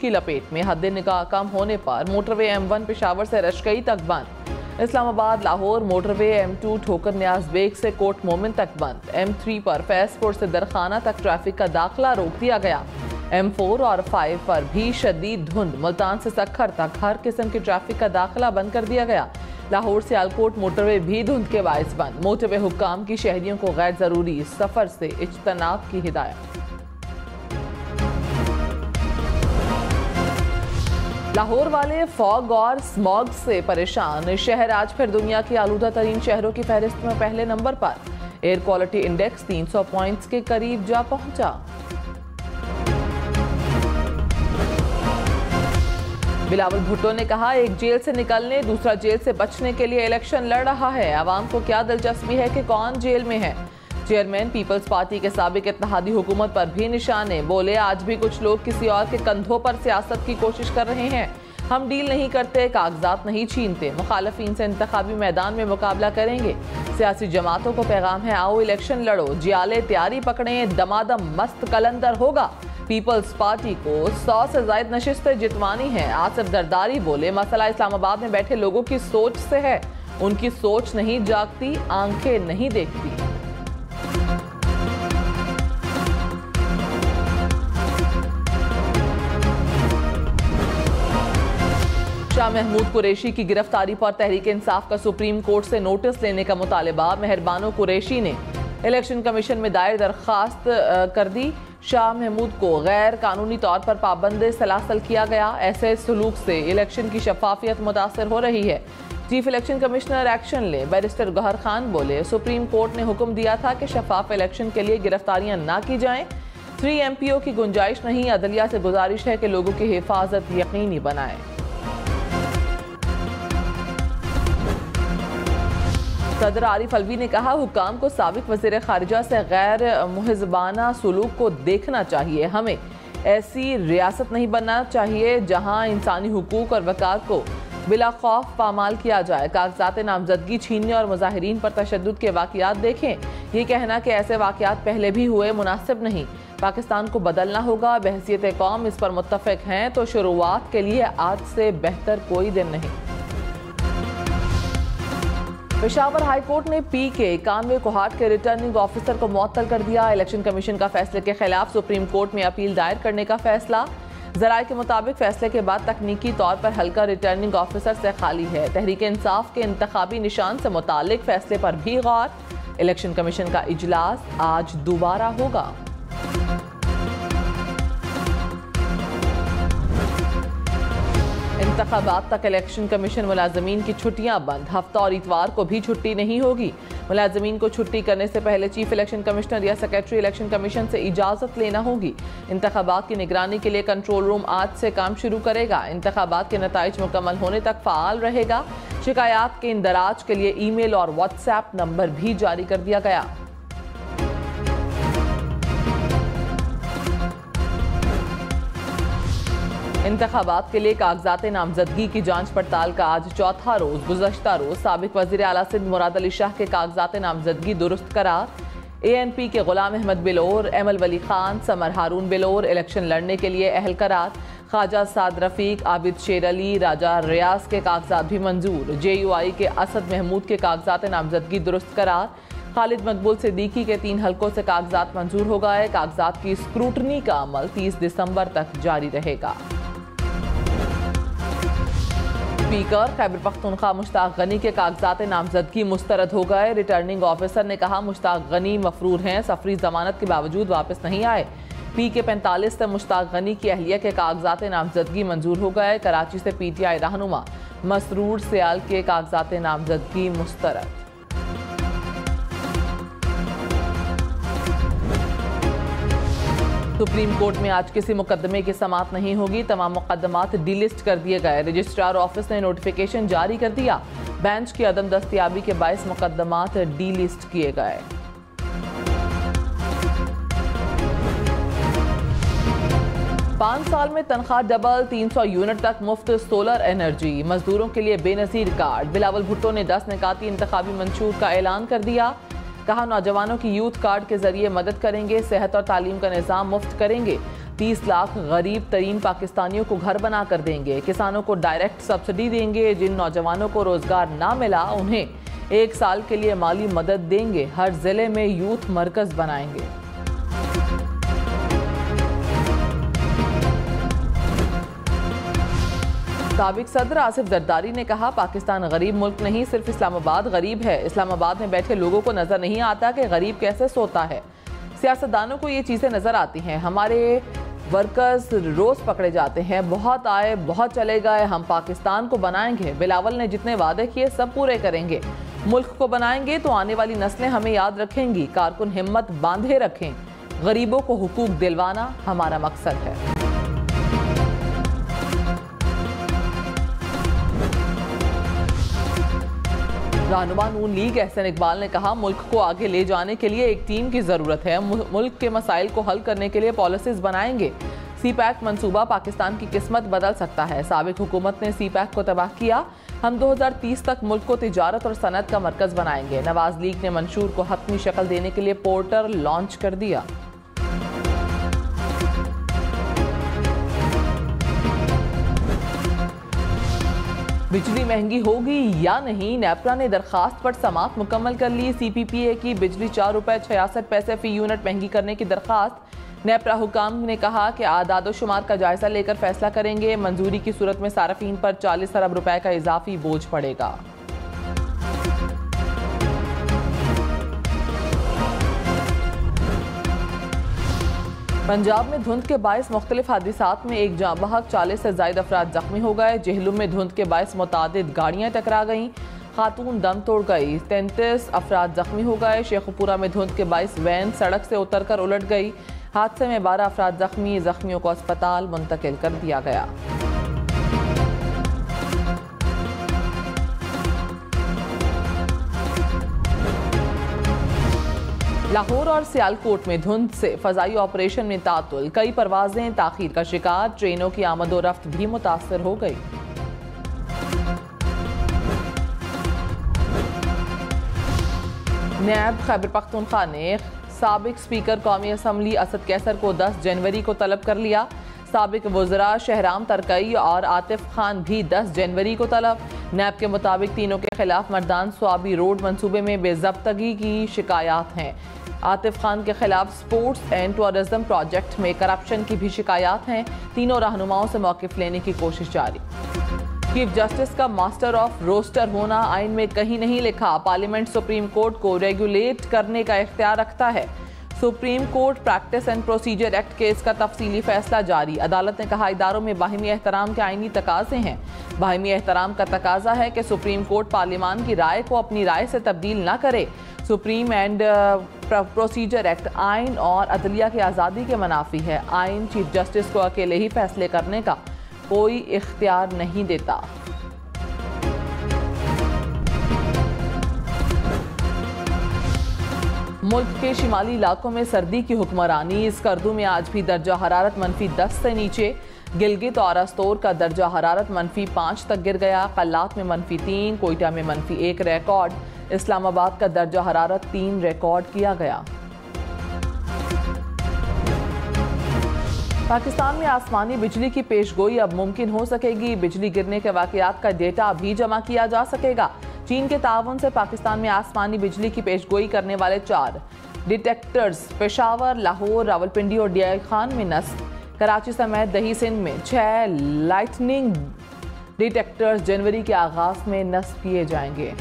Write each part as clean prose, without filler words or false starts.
की लपेट में। हद निगाह कम होने पर मोटरवे M1 पेशावर से रशकई तक बंद। इस्लामाबाद लाहौर मोटरवे M2 ठोकर न्याज बेग से कोट मोमिन तक बंद। M3 पर फैजपुर से दरखाना तक ट्रैफिक का दाखिला रोक दिया गया। M4 और 5 पर भी शदीद धुंध। मुल्तान से सखर तक हर किस्म के ट्रैफिक का दाखिला बंद कर दिया गया। लाहौर से आलकोट मोटरवे भी धुंध के बायस बंद। मोटरवे हुक्काम की शहरियों को गैर जरूरी सफर से इज्तनाब की हिदायत। लाहौर वाले फॉग और स्मॉग से परेशान। शहर आज फिर दुनिया के आलूदा तरीन शहरों की फहरिस्त में पहले नंबर पर। एयर क्वालिटी इंडेक्स 300 पॉइंट्स के करीब जा पहुंचा। बिलावल भुट्टो ने कहा, एक जेल से निकलने दूसरा जेल से बचने के लिए इलेक्शन लड़ रहा है। आवाम को क्या दिलचस्पी है कि कौन जेल में है। चेयरमैन पीपल्स पार्टी के साबिक इत्तेहादी हुकूमत पर भी निशाने। बोले, आज भी कुछ लोग किसी और के कंधों पर सियासत की कोशिश कर रहे हैं। हम डील नहीं करते, कागजात नहीं छीनते। मुखालफीन से इंतखाबी मैदान में मुकाबला करेंगे। सियासी जमातों को पैगाम है, आओ इलेक्शन लड़ो, जियाले तैयारी पकड़ें, दमादम मस्त कलंदर होगा। पीपल्स पार्टी को 100 से ज्यादा नशिस्तें जितवानी है। आसिफ दरदारी बोले, मसला इस्लामाबाद में बैठे लोगों की सोच से है। उनकी सोच नहीं जागती, आंखें नहीं देखती। शाह महमूद कुरैशी की गिरफ्तारी पर तहरीक इंसाफ का सुप्रीम कोर्ट से नोटिस लेने का मुतालिबा। मेहरबानो कुरैशी ने इलेक्शन कमीशन में दायर दरखास्त कर दी। शाह महमूद को गैर कानूनी तौर पर पाबंद सलासल किया गया। ऐसे सलूक से इलेक्शन की शफाफियत मुतासर हो रही है। चीफ इलेक्शन कमिश्नर एक्शन ले। बैरिस्टर गौहर खान बोले, सुप्रीम कोर्ट ने हुक्म दिया था कि शफाफ इलेक्शन के लिए गिरफ्तारियां ना की जाएं। 3 MPO की गुंजाइश नहीं। अदलिया से गुजारिश है कि लोगों की हिफाजत यकीनी बनाएं। सदर आरिफ अलवी ने कहा, हुक्काम को साबिक वज़ीर ख़ारिजा से गैर मुहज़्ज़बाना सलूक को देखना चाहिए। हमें ऐसी रियासत नहीं बनना चाहिए जहां इंसानी हुकूक और वक़ार को बिला खौफ पामाल किया जाए। कागजात नामजदगी छीनने और मुजाहिरीन पर तशद्दुद के वाक़यात देखें। ये कहना कि ऐसे वाक़यात पहले भी हुए मुनासिब नहीं। पाकिस्तान को बदलना होगा। बहसियत कौम इस पर मुत्तफ़िक़ हैं तो शुरुआत के लिए आज से बेहतर कोई दिन नहीं। पेशावर हाई कोर्ट ने PK 91 कोहाट के रिटर्निंग ऑफिसर को मुअत्तल कर दिया। इलेक्शन कमीशन का फैसले के खिलाफ सुप्रीम कोर्ट में अपील दायर करने का फैसला। ज़राए के मुताबिक फैसले के बाद तकनीकी तौर पर हल्का रिटर्निंग ऑफिसर से खाली है। तहरीक इंसाफ के इंतखाबी निशान से मुतालिक फैसले पर भी गौर। इलेक्शन कमीशन का इजलास आज दोबारा होगा। इंतखाबात तक इलेक्शन कमीशन मुलाजमीन की छुट्टियां बंद। हफ्ता और इतवार को भी छुट्टी नहीं होगी। मुलाजमीन को छुट्टी करने से पहले चीफ इलेक्शन कमिश्नर या सेक्रेटरी इलेक्शन कमीशन से इजाज़त लेना होगी। इंतखाबात की निगरानी के लिए कंट्रोल रूम आज से काम शुरू करेगा। इंतखाबात के नताइज मुकम्मल होने तक फ़ाल रहेगा। शिकायत के इंदराज के लिए ईमेल और व्हाट्सएप नंबर भी जारी कर दिया गया। इंतखाबात के लिए कागजात नामजदगी की जांच पड़ताल का आज चौथा रोज। गुज़श्ता रोज साबिक वज़ीर आला सिंध मुराद अली शाह के कागजात नामजदगी दुरुस्त करार। ANP के गुलाम अहमद बिलोर, एमल वली खान, समर हारून बिलोर इलेक्शन लड़ने के लिए अहल करार। ख्वाजा साद रफीक, आबिद शेर अली, राजा रियाज के कागजात भी मंजूर। JUI के असद महमूद के कागजात नामजदगी दुरुस्त करार। खालिद मकबूल सिद्दीकी के 3 हलकों से कागजात मंजूर हो गए। कागजात की स्क्रूटनी का अमल 30 दिसंबर तक जारी रहेगा। स्पीकर खैबर पख्तूनख्वा मुश्ताक गनी के कागजात नामजदगी मुस्तरद हो गए। रिटर्निंग ऑफिसर ने कहा, मुश्ताक गनी मफरूर हैं, सफरी जमानत के बावजूद वापस नहीं आए। PK 45 से मुश्ताक गनी की अहलिया के कागजात नामजदगी मंजूर हो गए। कराची से PTI रहनुमा मसरूर सियाल के कागजात नामजदगी मुस्तरद। सुप्रीम कोर्ट में आज किसी मुकदमे की समाअत नहीं होगी। तमाम मुकदमात डीलिस्ट कर दिए गए। रजिस्ट्रार ऑफिस ने नोटिफिकेशन जारी कर दिया। बेंच की अदम दस्तयाबी के बायस मुकदमात डीलिस्ट किए गए। पाँच साल में तनख्वाह डबल, 300 यूनिट तक मुफ्त सोलर एनर्जी। मजदूरों के लिए बेनजीर कार्ड। बिलावल भुट्टो ने 10 निकाती इंतखाबी मंशूर का ऐलान कर दिया। कहा, नौजवानों की यूथ कार्ड के जरिए मदद करेंगे। सेहत और तालीम का निज़ाम मुफ्त करेंगे। 30 लाख गरीब तरीन पाकिस्तानियों को घर बना कर देंगे। किसानों को डायरेक्ट सब्सिडी देंगे। जिन नौजवानों को रोजगार ना मिला उन्हें 1 साल के लिए माली मदद देंगे। हर जिले में यूथ मरकज बनाएंगे। साबिक सदर आसिफ जरदारी ने कहा, पाकिस्तान गरीब मुल्क नहीं, सिर्फ इस्लामाबाद गरीब है। इस्लामाबाद में बैठे लोगों को नजर नहीं आता कि गरीब कैसे सोता है। सियासतदानों को ये चीजें नजर आती हैं। हमारे वर्कर्स रोज पकड़े जाते हैं, बहुत आए बहुत चले गए। हम पाकिस्तान को बनाएंगे। बिलावल ने जितने वादे किए सब पूरे करेंगे। मुल्क को बनाएंगे तो आने वाली नस्लें हमें याद रखेंगी। कारकुन हिम्मत बांधे रखें। गरीबों को हुकूक दिलवाना हमारा मकसद है। रहनुमा नून लीग एहसन इकबाल ने कहा, मुल्क को आगे ले जाने के लिए एक टीम की जरूरत है। मुल्क के मसाइल को हल करने के लिए पॉलिसीज बनाएंगे। CPEC मंसूबा पाकिस्तान की किस्मत बदल सकता है। साबिक हुकूमत ने CPEC को तबाह किया। हम 2030 तक मुल्क को तिजारत और सनत का मरकज बनाएंगे। नवाज लीग ने मंशूर को हतमी शक्ल देने के लिए पोर्टल लॉन्च कर दिया। बिजली महंगी होगी या नहीं, नेपरा ने दरखास्त पर समाअत मुकम्मल कर ली। CPPA की बिजली 4 रुपये 66 पैसे फी यूनिट महंगी करने की दरखास्त। नेपरा हुकाम ने कहा कि आदाद शुमार का जायजा लेकर फैसला करेंगे। मंजूरी की सूरत में सार्फिन पर 40 अरब रुपए का इजाफी बोझ पड़ेगा। पंजाब में धुंध के बायस मुख्तलिफ हादिसात में एक जाँ बहक 40 से ज़ायद अफराद जख्मी हो गए। जेहलुम में धुंध के बायस मुतादिद गाड़ियाँ टकरा गईं। खातून दम तोड़ गई। 33 अफराद जख्मी हो गए। शेखुपुरा में धुंध के बायस वैन सड़क से उतरकर उलट गई। हादसे में 12 अफराद जख्मी। जख्मियों को अस्पताल मुंतकिल कर दिया गया। लाहौर और सियालकोट में धुंध से फजाई ऑपरेशन में तातुल। कई परवाजें ताखीर का शिकार। ट्रेनों की आमदोरफ्त भी मुतासर हो गई। नैब खैबर पख्तूनख्वा ने साबिक स्पीकर कौमी असम्बली असद कैसर को 10 जनवरी को तलब कर लिया। साबिक वज़रा शहराम तरकई और आतिफ खान भी 10 जनवरी को तलब। नैब के मुताबिक तीनों के खिलाफ मर्दान स्वाबी रोड मंसूबे में बेज़ब्तगी की शिकायत हैं। आतिफ खान के खिलाफ स्पोर्ट्स एंड टूरिज्म प्रोजेक्ट में करप्शन की भी शिकायत हैं। तीनों रहनुमाओं से मौक़िफ़ लेने की कोशिश जारी। चीफ जस्टिस का मास्टर ऑफ रोस्टर होना आइन में कहीं नहीं लिखा। पार्लियामेंट सुप्रीम कोर्ट को रेगुलेट करने का इख्तियार रखता है। Supreme court practice and procedure act case का तफसीली फैसला जारी। अदालत ने कहा, इदारों में बाहिमी एहतराम के आईनी तकाजे हैं। बाहिमी एहतराम का तकाजा है कि सुप्रीम कोर्ट पार्लियामान की राय को अपनी राय से तब्दील न करे। सुप्रीम एंड प्रोसीजर एक्ट आइन और अदलिया की आज़ादी के मनाफी है। आइन चीफ जस्टिस को अकेले ही फैसले करने का कोई इख्तियार नहीं देता। मुल्क के शिमाली इलाकों में सर्दी की हुक्मरानी। स्कर्दू में आज भी दर्जा हरारत -10 से नीचे। गिलगित और अस्तोर का दर्जा हरारत -5 तक गिर गया। कल्लात में -3, कोयटा में -1 रिकॉर्ड। इस्लामाबाद का दर्जा हरारत 3 रिकॉर्ड किया गया। पाकिस्तान में आसमानी बिजली की पेशगोई अब मुमकिन हो सकेगी। बिजली गिरने के वाकयात का डेटा भी जमा किया जा सकेगा। चीन के ताउन से पाकिस्तान में आसमानी बिजली की पेशगोई करने वाले 4 डिटेक्टर्स पेशावर, लाहौर, रावलपिंडी और DI खान में नस्ब। कराची समेत दही सिंध में 6 लाइटनिंग डिटेक्टर्स जनवरी के आगाज में नस्ब किए जाएंगे।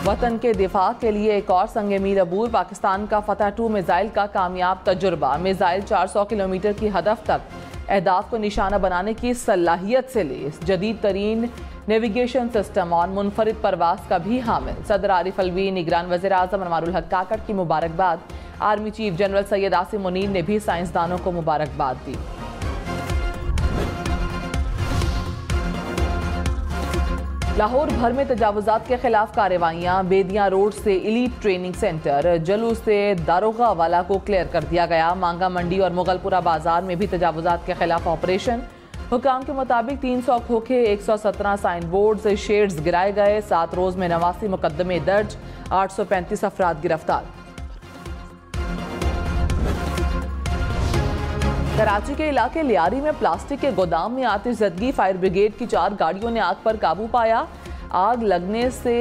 वतन के दिफा के लिए एक और संगे मील अबूर। पाकिस्तान का फतह 2 मिसाइल का कामयाब तजुर्बा। मिसाइल 400 किलोमीटर की हदफ तक अहदाफ को निशाना बनाने की सलाहियत से लैस जदीद तरीन नेविगेशन सिस्टम और मुनफरिद परवास का भी हामिल। सदर आरिफ अलवी, निगरान वज़ीर आज़म अनवारुल हक काकड़ की मुबारकबाद। Army chief general Syed Asim Munir ने भी साइंसदानों को मुबारकबाद दी। लाहौर भर में तजावुजात के खिलाफ कार्रवाइयां। बेदिया रोड से इलीट ट्रेनिंग सेंटर जलूस से दारोगा वाला को क्लियर कर दिया गया। मांगा मंडी और मुगलपुरा बाजार में भी तजावुजात के खिलाफ ऑपरेशन। हुकाम के मुताबिक 300 खोखे, 117 साइन बोर्ड, शेड्स गिराए गए। 7 रोज में 89 मुकदमे दर्ज, 835 अफराद गिरफ्तार। कराची के इलाके लियारी में प्लास्टिक के गोदाम में आतिशज़दगी। फायर ब्रिगेड की 4 गाड़ियों ने आग पर काबू पाया। आग लगने से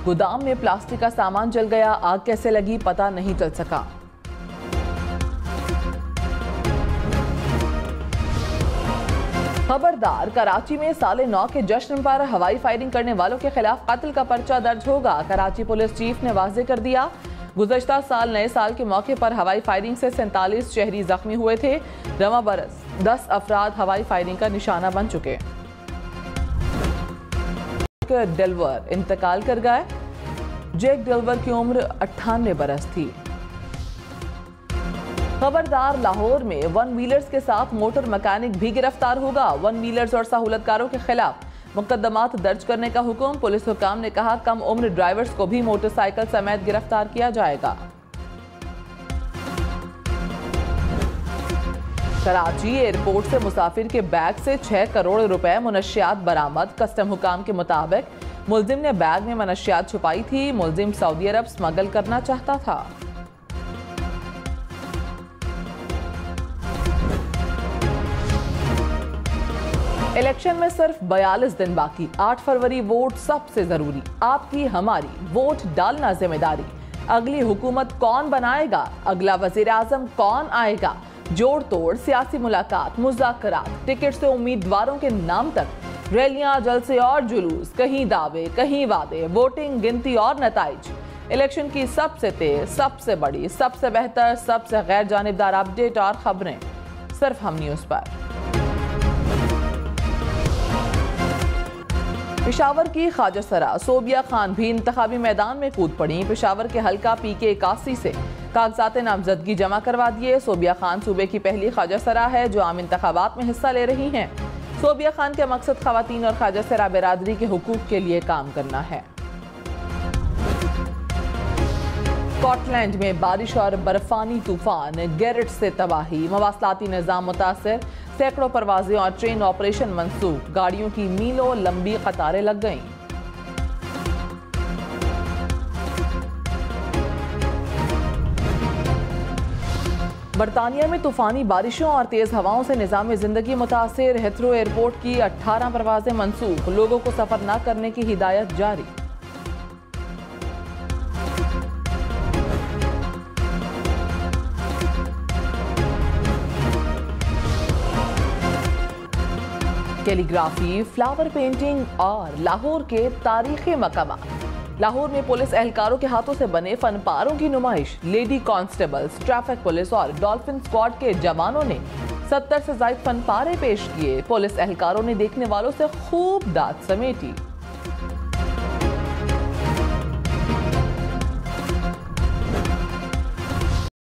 गोदाम में प्लास्टिक का सामान जल गया। आग कैसे लगी पता नहीं चल सका। खबरदार, कराची में साले 9 के जश्न पर हवाई फायरिंग करने वालों के खिलाफ कत्ल का पर्चा दर्ज होगा। कराची पुलिस चीफ ने वाज़ेह कर दिया। गुज़श्ता साल नए साल के मौके पर हवाई फायरिंग से 47 शहरी जख्मी हुए थे। रवा बरस 10 अफराद हवाई फायरिंग का निशाना बन चुके। डेल्वर इंतकाल कर गए। जैक डेल्वर की उम्र 98 बरस थी। खबरदार, लाहौर में 1 व्हीलर्स के साथ मोटर मैकेनिक भी गिरफ्तार होगा। 1 व्हीलर्स और सहूलतकारों के खिलाफ मुकदमात दर्ज करने का हुक्म। पुलिस हुकाम ने कहा कम उम्र ड्राइवर्स को भी मोटरसाइकिल समेत गिरफ्तार किया जाएगा। कराची एयरपोर्ट से मुसाफिर के बैग से 6 करोड़ रुपए मुनशियात बरामद। कस्टम हुकाम के मुताबिक मुलजिम ने बैग में मुनशियात छुपाई थी। मुलजिम सऊदी अरब स्मगल करना चाहता था। इलेक्शन में सिर्फ 42 दिन बाकी। 8 फरवरी वोट सबसे जरूरी। आपकी हमारी वोट डालना जिम्मेदारी। अगली हुकूमत कौन बनाएगा, अगला वजीर आजम कौन आएगा, जोड़ तोड़ सियासी मुलाकात, मुज़ाकरात, टिकट से उम्मीदवारों के नाम तक, रैलियां, जलसे और जुलूस, कहीं दावे कहीं वादे, वोटिंग, गिनती और नताइज। इलेक्शन की सबसे तेज, सबसे बड़ी, सबसे बेहतर, सबसे गैर जानिबदार अपडेट और खबरें सिर्फ हम न्यूज़ पर। पेशावर की ख्वाजासरा सोबिया खान भी इंतखाबी मैदान में कूद पड़ी। पेशावर के हल्का PK 81 से कागजात नामजदगी जमा करवा दिए। सोबिया खान सूबे की पहली ख्वाजासरा है जो आम इंतखाबात में हिस्सा ले रही हैं। सोबिया खान का मकसद खवातीन और ख्वाजासरा बिरादरी के हुकूक के लिए काम करना है। स्कॉटलैंड में बारिश और बर्फानी तूफान, गैरेट से तबाही, मवासलाती निज़ाम मुतासर, सैकड़ों परवाजें और ट्रेन ऑपरेशन मंसूख। गाड़ियों की मीलों लंबी कतारें लग गईं। बरतानिया में तूफानी बारिशों और तेज हवाओं से निज़ाम जिंदगी मुतासिर। हिथ्रो एयरपोर्ट की 18 परवाजें मंसूख। लोगों को सफर न करने की हिदायत जारी। कैलीग्राफी, फ्लावर पेंटिंग और लाहौर के तारीखी मकामात। लाहौर में पुलिस एहलकारों के हाथों से बने फनपारों की नुमाइश। लेडी कांस्टेबल्स, ट्रैफिक पुलिस और डॉल्फिन स्क्वाड के जवानों ने 70 से ज्यादा फनपारे पेश किए। पुलिस एहलकारों ने देखने वालों से खूब दाद समेटी।